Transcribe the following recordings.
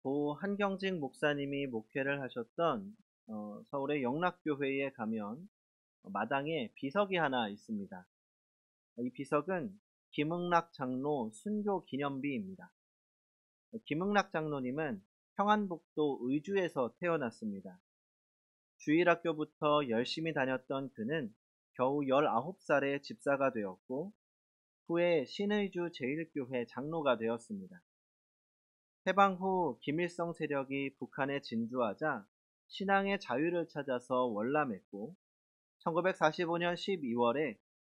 고 한경직 목사님이 목회를 하셨던 서울의 영락교회에 가면 마당에 비석이 하나 있습니다. 이 비석은 김흥락 장로 순교 기념비입니다. 김흥락 장로님은 평안북도 의주에서 태어났습니다. 주일학교부터 열심히 다녔던 그는 겨우 19살에 집사가 되었고 후에 신의주 제1교회 장로가 되었습니다. 해방 후 김일성 세력이 북한에 진주하자 신앙의 자유를 찾아서 월남했고 1945년 12월에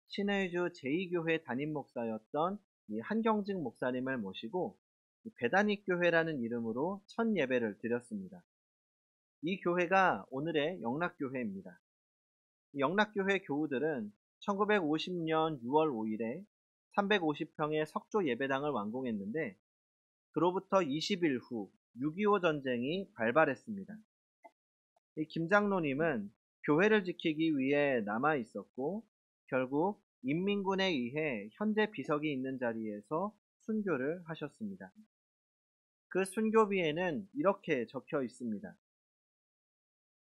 신의주 제2교회 담임 목사였던 이 한경직 목사님을 모시고 배단익교회라는 이름으로 첫 예배를 드렸습니다. 이 교회가 오늘의 영락교회입니다. 영락교회 교우들은 1950년 6월 5일에 350평의 석조 예배당을 완공했는데 그로부터 20일 후 6.25 전쟁이 발발했습니다. 이 김 장로님은 교회를 지키기 위해 남아 있었고 결국 인민군에 의해 현재 비석이 있는 자리에서 순교를 하셨습니다. 그 순교비에는 이렇게 적혀 있습니다.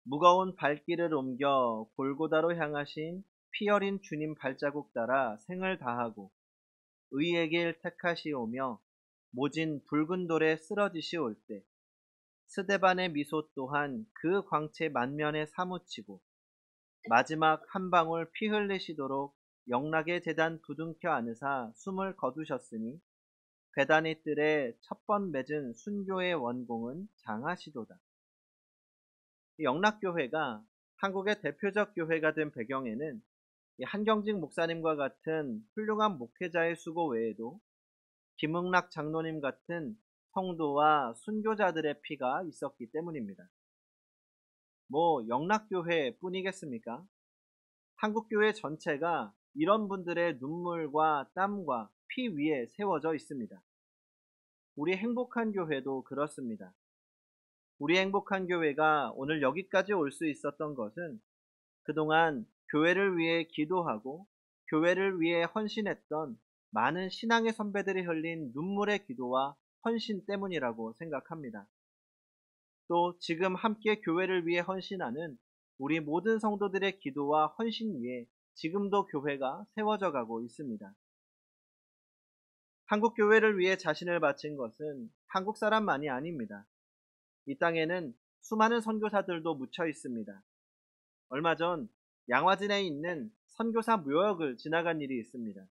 무거운 발길을 옮겨 골고다로 향하신 피 어린 주님 발자국 따라 생을 다하고 의의 길 택하시오며 모진 붉은 돌에 쓰러지시올 때 스데반의 미소 또한 그 광채 만면에 사무치고 마지막 한 방울 피 흘리시도록 영락의 제단 부둥켜 안으사 숨을 거두셨으니 배단의 뜰에 첫 번 맺은 순교의 원공은 장하시도다. 영락교회가 한국의 대표적 교회가 된 배경에는 한경직 목사님과 같은 훌륭한 목회자의 수고 외에도 김흥락 장로님 같은 성도와 순교자들의 피가 있었기 때문입니다. 영락교회 뿐이겠습니까? 한국교회 전체가 이런 분들의 눈물과 땀과 피 위에 세워져 있습니다. 우리 행복한 교회도 그렇습니다. 우리 행복한 교회가 오늘 여기까지 올 수 있었던 것은 그동안 교회를 위해 기도하고 교회를 위해 헌신했던 많은 신앙의 선배들이 흘린 눈물의 기도와 헌신 때문이라고 생각합니다. 또 지금 함께 교회를 위해 헌신하는 우리 모든 성도들의 기도와 헌신 위에 지금도 교회가 세워져 가고 있습니다. 한국 교회를 위해 자신을 바친 것은 한국 사람만이 아닙니다. 이 땅에는 수많은 선교사들도 묻혀 있습니다. 얼마 전 양화진에 있는 선교사 묘역을 지나간 일이 있습니다.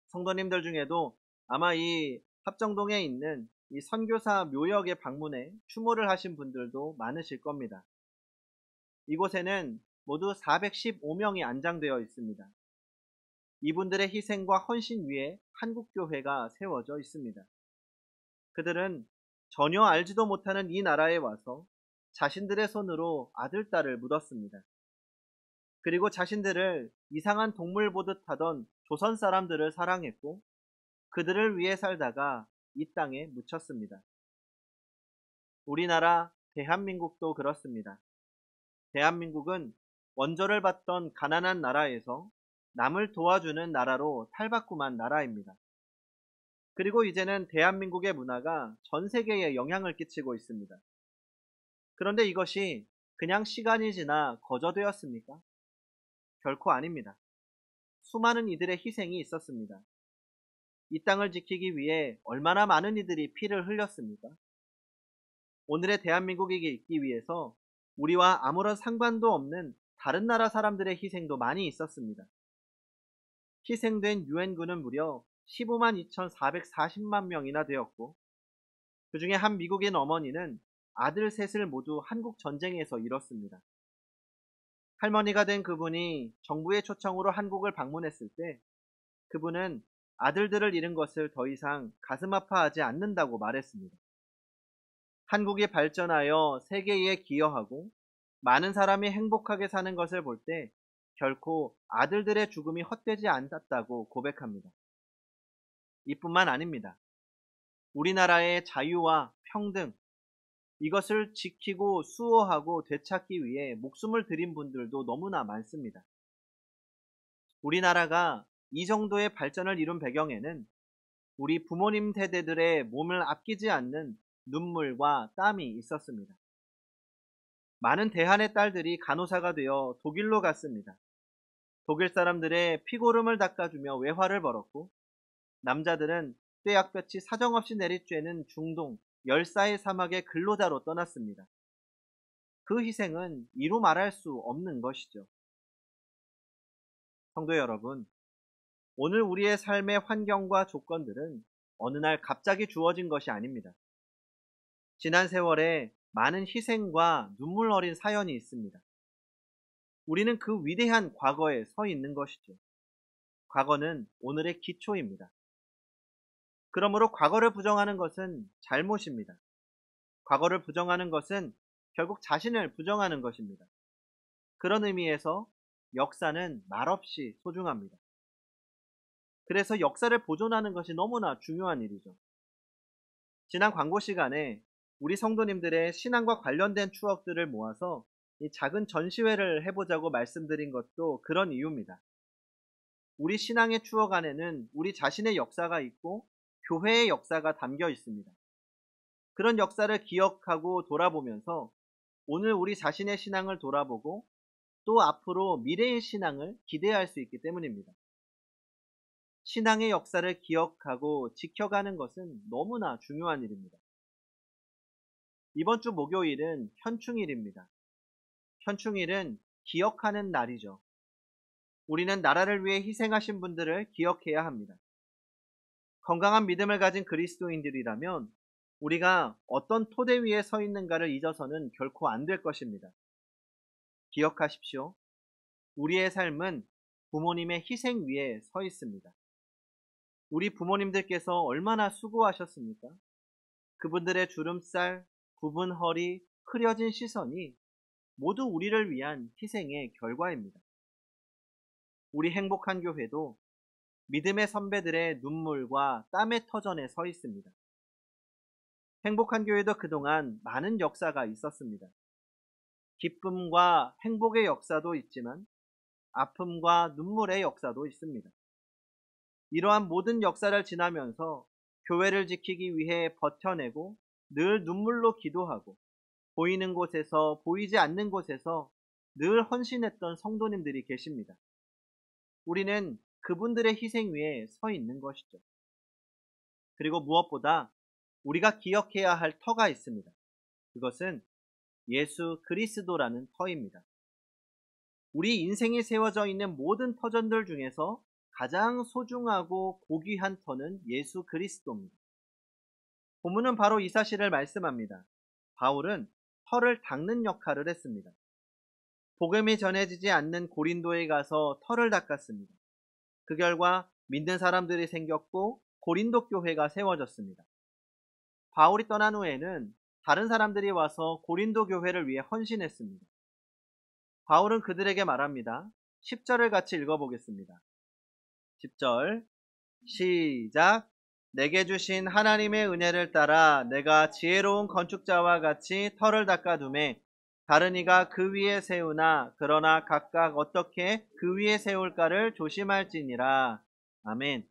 성도님들 중에도 아마 이 합정동에 있는 이 선교사 묘역에 방문해 추모를 하신 분들도 많으실 겁니다. 이곳에는 모두 415명이 안장되어 있습니다. 이분들의 희생과 헌신 위에 한국교회가 세워져 있습니다. 그들은 전혀 알지도 못하는 이 나라에 와서 자신들의 손으로 아들, 딸을 묻었습니다. 그리고 자신들을 이상한 동물 보듯 하던 조선 사람들을 사랑했고 그들을 위해 살다가 이 땅에 묻혔습니다. 우리나라 대한민국도 그렇습니다. 대한민국은 원조를 받던 가난한 나라에서 남을 도와주는 나라로 탈바꿈한 나라입니다. 그리고 이제는 대한민국의 문화가 전 세계에 영향을 끼치고 있습니다. 그런데 이것이 그냥 시간이 지나 거저되었습니까? 결코 아닙니다. 수많은 이들의 희생이 있었습니다. 이 땅을 지키기 위해 얼마나 많은 이들이 피를 흘렸습니까? 오늘의 대한민국이 있기 위해서 우리와 아무런 상관도 없는 다른 나라 사람들의 희생도 많이 있었습니다. 희생된 유엔군은 무려 15만 2,440만 명이나 되었고 그 중에 한 미국인 어머니는 아들 셋을 모두 한국 전쟁에서 잃었습니다. 할머니가 된 그분이 정부의 초청으로 한국을 방문했을 때 그분은 아들들을 잃은 것을 더 이상 가슴 아파하지 않는다고 말했습니다. 한국이 발전하여 세계에 기여하고 많은 사람이 행복하게 사는 것을 볼 때 결코 아들들의 죽음이 헛되지 않았다고 고백합니다. 이뿐만 아닙니다. 우리나라의 자유와 평등, 이것을 지키고 수호하고 되찾기 위해 목숨을 들인 분들도 너무나 많습니다. 우리나라가 이 정도의 발전을 이룬 배경에는 우리 부모님 세대들의 몸을 아끼지 않는 눈물과 땀이 있었습니다. 많은 대한의 딸들이 간호사가 되어 독일로 갔습니다. 독일 사람들의 피고름을 닦아주며 외화를 벌었고, 남자들은 떼약볕이 사정없이 내리쬐는 중동 열사의 사막의 근로자로 떠났습니다. 그 희생은 이루 말할 수 없는 것이죠. 성도 여러분, 오늘 우리의 삶의 환경과 조건들은 어느 날 갑자기 주어진 것이 아닙니다. 지난 세월에 많은 희생과 눈물 어린 사연이 있습니다. 우리는 그 위대한 과거에 서 있는 것이죠. 과거는 오늘의 기초입니다. 그러므로 과거를 부정하는 것은 잘못입니다. 과거를 부정하는 것은 결국 자신을 부정하는 것입니다. 그런 의미에서 역사는 말없이 소중합니다. 그래서 역사를 보존하는 것이 너무나 중요한 일이죠. 지난 광고 시간에 우리 성도님들의 신앙과 관련된 추억들을 모아서 이 작은 전시회를 해보자고 말씀드린 것도 그런 이유입니다. 우리 신앙의 추억 안에는 우리 자신의 역사가 있고 교회의 역사가 담겨 있습니다. 그런 역사를 기억하고 돌아보면서 오늘 우리 자신의 신앙을 돌아보고 또 앞으로 미래의 신앙을 기대할 수 있기 때문입니다. 신앙의 역사를 기억하고 지켜가는 것은 너무나 중요한 일입니다. 이번 주 목요일은 현충일입니다. 현충일은 기억하는 날이죠. 우리는 나라를 위해 희생하신 분들을 기억해야 합니다. 건강한 믿음을 가진 그리스도인들이라면 우리가 어떤 토대 위에 서 있는가를 잊어서는 결코 안 될 것입니다. 기억하십시오. 우리의 삶은 부모님의 희생 위에 서 있습니다. 우리 부모님들께서 얼마나 수고하셨습니까? 그분들의 주름살, 굽은 허리, 흐려진 시선이 모두 우리를 위한 희생의 결과입니다. 우리 행복한 교회도 믿음의 선배들의 눈물과 땀의 터전에 서 있습니다. 행복한 교회도 그동안 많은 역사가 있었습니다. 기쁨과 행복의 역사도 있지만 아픔과 눈물의 역사도 있습니다. 이러한 모든 역사를 지나면서 교회를 지키기 위해 버텨내고 늘 눈물로 기도하고 보이는 곳에서 보이지 않는 곳에서 늘 헌신했던 성도님들이 계십니다. 우리는 그분들의 희생 위에 서 있는 것이죠. 그리고 무엇보다 우리가 기억해야 할 터가 있습니다. 그것은 예수 그리스도라는 터입니다. 우리 인생에 세워져 있는 모든 터전들 중에서 가장 소중하고 고귀한 터는 예수 그리스도입니다. 본문은 바로 이 사실을 말씀합니다. 바울은 터를 닦는 역할을 했습니다. 복음이 전해지지 않는 고린도에 가서 터를 닦았습니다. 그 결과 믿는 사람들이 생겼고 고린도 교회가 세워졌습니다. 바울이 떠난 후에는 다른 사람들이 와서 고린도 교회를 위해 헌신했습니다. 바울은 그들에게 말합니다. 10절을 같이 읽어보겠습니다. 10절 시작. 내게 주신 하나님의 은혜를 따라 내가 지혜로운 건축자와 같이 터를 닦아두매 다른 이가 그 위에 세우나 그러나 각각 어떻게 그 위에 세울까를 조심할지니라. 아멘.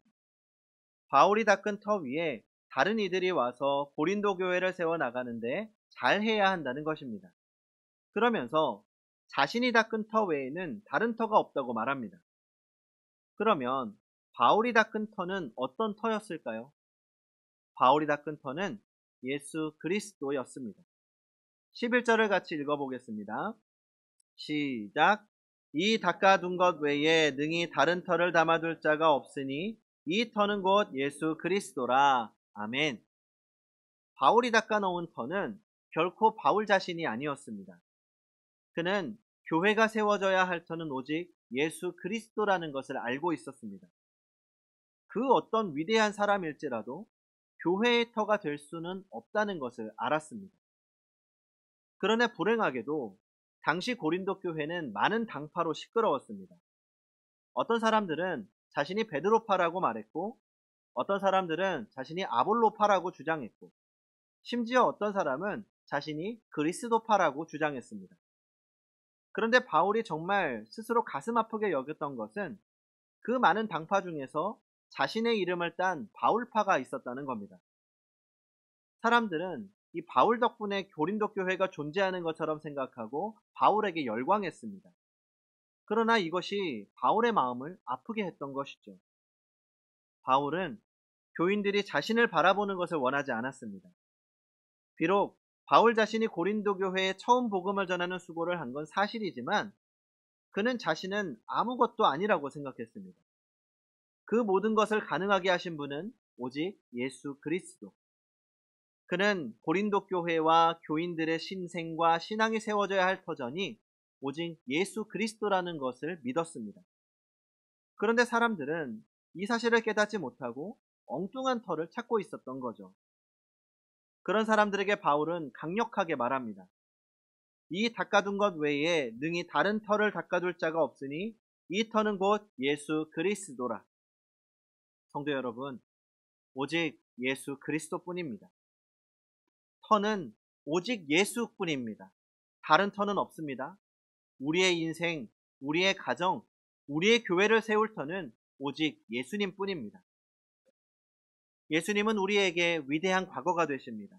바울이 닦은 터 위에 다른 이들이 와서 고린도 교회를 세워나가는데 잘해야 한다는 것입니다. 그러면서 자신이 닦은 터 외에는 다른 터가 없다고 말합니다. 그러면 바울이 닦은 터는 어떤 터였을까요? 바울이 닦은 터는 예수 그리스도였습니다. 11절을 같이 읽어보겠습니다. 시작. 이 닦아둔 것 외에 능히 다른 터를 담아둘 자가 없으니 이 터는 곧 예수 그리스도라. 아멘. 바울이 닦아놓은 터는 결코 바울 자신이 아니었습니다. 그는 교회가 세워져야 할 터는 오직 예수 그리스도라는 것을 알고 있었습니다. 그 어떤 위대한 사람일지라도 교회의 터가 될 수는 없다는 것을 알았습니다. 그러나 불행하게도 당시 고린도 교회는 많은 당파로 시끄러웠습니다. 어떤 사람들은 자신이 베드로파라고 말했고 어떤 사람들은 자신이 아볼로파라고 주장했고 심지어 어떤 사람은 자신이 그리스도파라고 주장했습니다. 그런데 바울이 정말 스스로 가슴 아프게 여겼던 것은 그 많은 당파 중에서 자신의 이름을 딴 바울파가 있었다는 겁니다. 사람들은 이 바울 덕분에 고린도 교회가 존재하는 것처럼 생각하고 바울에게 열광했습니다. 그러나 이것이 바울의 마음을 아프게 했던 것이죠. 바울은 교인들이 자신을 바라보는 것을 원하지 않았습니다. 비록 바울 자신이 고린도 교회에 처음 복음을 전하는 수고를 한 건 사실이지만 그는 자신은 아무것도 아니라고 생각했습니다. 그 모든 것을 가능하게 하신 분은 오직 예수 그리스도. 그는 고린도 교회와 교인들의 신생과 신앙이 세워져야 할 터전이 오직 예수 그리스도라는 것을 믿었습니다. 그런데 사람들은 이 사실을 깨닫지 못하고 엉뚱한 터를 찾고 있었던 거죠. 그런 사람들에게 바울은 강력하게 말합니다. 이 닦아둔 것 외에 능히 다른 터를 닦아둘 자가 없으니 이 터는 곧 예수 그리스도라. 성도 여러분, 오직 예수 그리스도뿐입니다. 터는 오직 예수뿐입니다. 다른 터는 없습니다. 우리의 인생, 우리의 가정, 우리의 교회를 세울 터는 오직 예수님뿐입니다. 예수님은 우리에게 위대한 과거가 되십니다.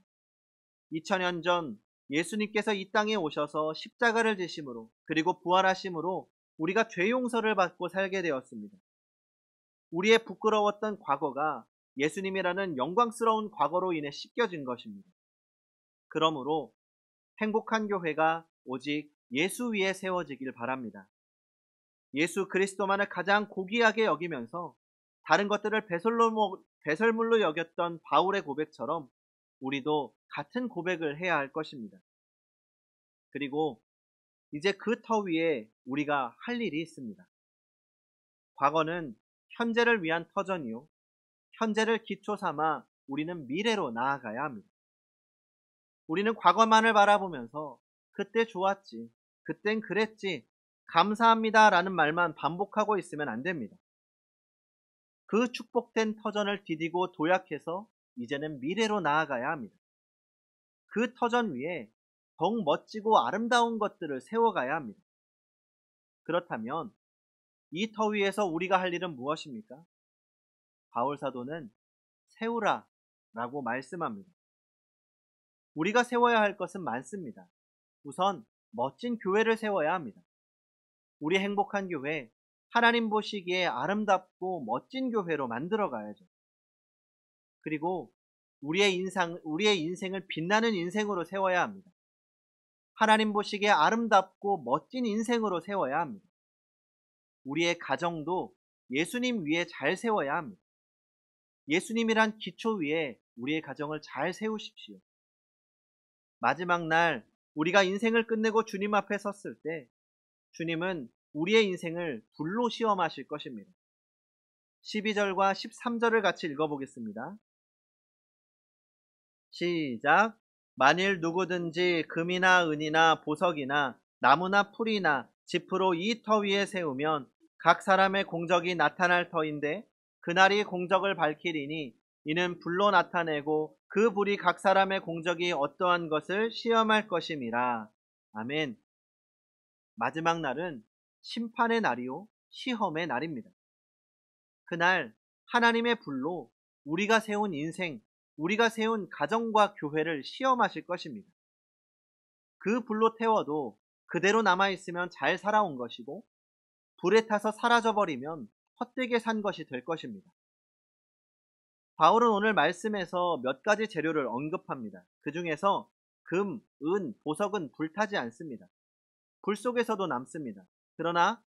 2000년 전 예수님께서 이 땅에 오셔서 십자가를 지심으로 그리고 부활하심으로 우리가 죄 용서를 받고 살게 되었습니다. 우리의 부끄러웠던 과거가 예수님이라는 영광스러운 과거로 인해 씻겨진 것입니다. 그러므로 행복한 교회가 오직 예수 위에 세워지길 바랍니다. 예수 그리스도만을 가장 고귀하게 여기면서 다른 것들을 배설물로 여겼던 바울의 고백처럼 우리도 같은 고백을 해야 할 것입니다. 그리고 이제 그 터 위에 우리가 할 일이 있습니다. 과거는 현재를 위한 터전이요. 현재를 기초 삼아 우리는 미래로 나아가야 합니다. 우리는 과거만을 바라보면서 그때 좋았지, 그땐 그랬지, 감사합니다 라는 말만 반복하고 있으면 안 됩니다. 그 축복된 터전을 디디고 도약해서 이제는 미래로 나아가야 합니다. 그 터전 위에 더욱 멋지고 아름다운 것들을 세워가야 합니다. 그렇다면 이 터 위에서 우리가 할 일은 무엇입니까? 바울 사도는 세우라 라고 말씀합니다. 우리가 세워야 할 것은 많습니다. 우선 멋진 교회를 세워야 합니다. 우리 행복한 교회, 하나님 보시기에 아름답고 멋진 교회로 만들어 가야죠. 그리고 우리의 인생을 빛나는 인생으로 세워야 합니다. 하나님 보시기에 아름답고 멋진 인생으로 세워야 합니다. 우리의 가정도 예수님 위에 잘 세워야 합니다. 예수님이란 기초 위에 우리의 가정을 잘 세우십시오. 마지막 날 우리가 인생을 끝내고 주님 앞에 섰을 때 주님은 우리의 인생을 불로 시험하실 것입니다. 12절과 13절을 같이 읽어보겠습니다. 시작. 만일 누구든지 금이나 은이나 보석이나 나무나 풀이나 짚으로 이 터 위에 세우면 각 사람의 공적이 나타날 터인데 그날이 공적을 밝히리니 이는 불로 나타내고 그 불이 각 사람의 공적이 어떠한 것을 시험할 것임이라. 아멘. 마지막 날은 심판의 날이요 시험의 날입니다. 그날 하나님의 불로 우리가 세운 인생, 우리가 세운 가정과 교회를 시험하실 것입니다. 그 불로 태워도 그대로 남아있으면 잘 살아온 것이고 불에 타서 사라져버리면 헛되게 산 것이 될 것입니다. 바울은 오늘 말씀에서 몇 가지 재료를 언급합니다. 그 중에서 금, 은, 보석은 불타지 않습니다. 불 속에서도 남습니다. 그러나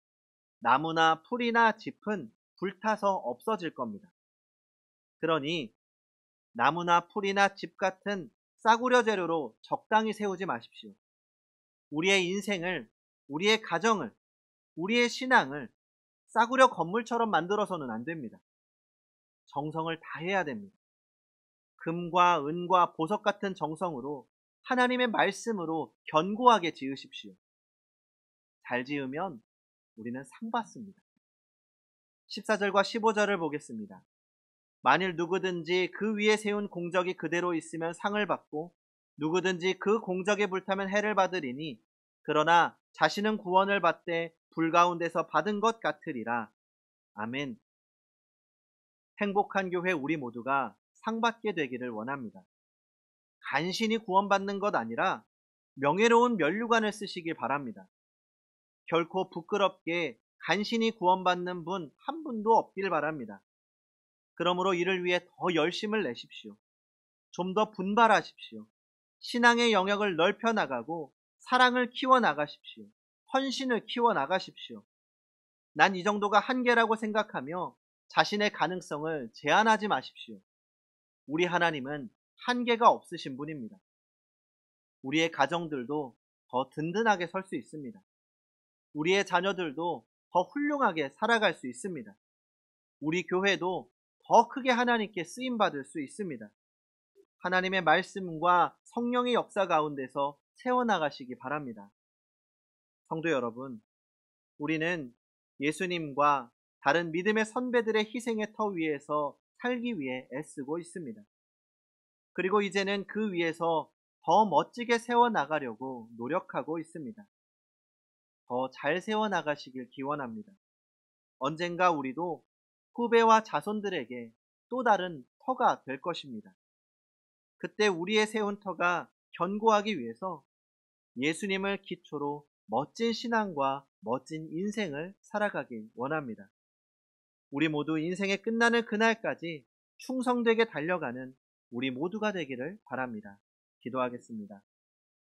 나무나 풀이나 짚은 불타서 없어질 겁니다. 그러니 나무나 풀이나 집 같은 싸구려 재료로 적당히 세우지 마십시오. 우리의 인생을, 우리의 가정을, 우리의 신앙을 싸구려 건물처럼 만들어서는 안 됩니다. 정성을 다해야 됩니다. 금과 은과 보석 같은 정성으로 하나님의 말씀으로 견고하게 지으십시오. 잘 지으면 우리는 상 받습니다. 14절과 15절을 보겠습니다. 만일 누구든지 그 위에 세운 공적이 그대로 있으면 상을 받고 누구든지 그 공적에 불타면 해를 받으리니 그러나 자신은 구원을 받되 불 가운데서 받은 것 같으리라. 아멘. 행복한 교회 우리 모두가 상 받게 되기를 원합니다. 간신히 구원받는 것 아니라 명예로운 면류관을 쓰시길 바랍니다. 결코 부끄럽게 간신히 구원받는 분 한 분도 없길 바랍니다. 그러므로 이를 위해 더 열심을 내십시오. 좀 더 분발하십시오. 신앙의 영역을 넓혀 나가고 사랑을 키워 나가십시오. 헌신을 키워 나가십시오. 난 이 정도가 한계라고 생각하며 자신의 가능성을 제한하지 마십시오. 우리 하나님은 한계가 없으신 분입니다. 우리의 가정들도 더 든든하게 설 수 있습니다. 우리의 자녀들도 더 훌륭하게 살아갈 수 있습니다. 우리 교회도 더 크게 하나님께 쓰임받을 수 있습니다. 하나님의 말씀과 성령의 역사 가운데서 세워나가시기 바랍니다. 성도 여러분, 우리는 예수님과 다른 믿음의 선배들의 희생의 터 위에서 살기 위해 애쓰고 있습니다. 그리고 이제는 그 위에서 더 멋지게 세워나가려고 노력하고 있습니다. 더 잘 세워나가시길 기원합니다. 언젠가 우리도 후배와 자손들에게 또 다른 터가 될 것입니다. 그때 우리의 세운 터가 견고하기 위해서 예수님을 기초로 멋진 신앙과 멋진 인생을 살아가길 원합니다. 우리 모두 인생의 끝나는 그날까지 충성되게 달려가는 우리 모두가 되기를 바랍니다. 기도하겠습니다.